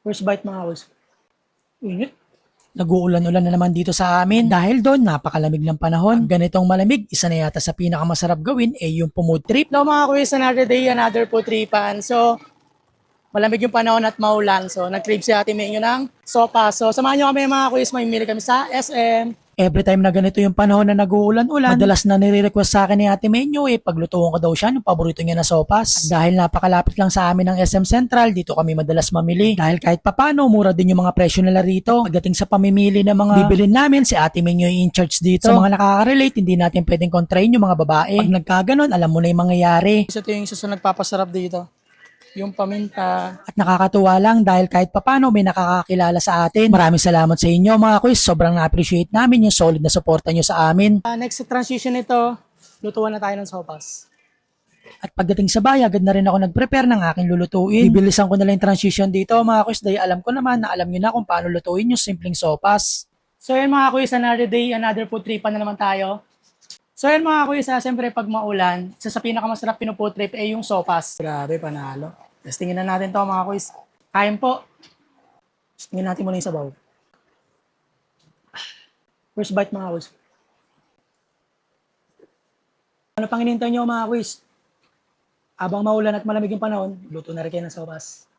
First bite mga boys. Init. Nag-uulan-ulan na naman dito sa amin. Dahil doon, napakalamig ng panahon. Pag ganitong malamig, isa na yata sa pinakamasarap gawin ay yung pumood trip. Hello mga kuys, another day, another food tripan. So, malamig yung panahon at maulan. So, nag-crave si Ate Menyo ng sopa. So, samahan nyo kami mga kuys, mamimili kami sa SM. Every time na ganito yung panahon na nag-uulan-ulan, madalas na nire-request sa akin ni Ate Menyo paglutuon ko daw siya ng paborito niya na sopas. At dahil napakalapit lang sa amin ng SM Central, dito kami madalas mamili. Dahil kahit papano, mura din yung mga presyo nila rito. Pagdating sa pamimili ng mga bibilin namin, si Ate Menyo yung in charge dito. Sa mga nakaka-relate, hindi natin pwedeng kontrahin yung mga babae. Pag nagkaganon, alam mo na yung mangyayari. Ito yung susunod nagpapasarap dito. Yung paminta. At nakakatuwa lang dahil kahit papano may nakakakilala sa atin. Maraming salamat sa inyo mga kuys. Sobrang na-appreciate namin yung solid na suporta nyo sa amin. Next transition nito, lutuan na tayo ng sopas. At pagdating sa bahay, agad na rin ako nag-prepare ng aking lulutuin. Bibilisan ko na lang yung transition dito mga kuys dahil alam ko naman na alam nyo na kung paano lutuin yung simpleng sopas. So yun mga kuys, another day, another food tripan na naman tayo. So yun mga kuys, siyempre pag maulan, isa sa pinakamasarap pinufood trip ay yung sopas. Grabe, panalo. Testingin na natin to mga kuys. Kain po. Testingin natin muna yung sabaw. First bite mga kuys. Ano pang inintay nyo mga kuys? Abang maulan at malamig yung panahon, luto na rin kayo ng sopas.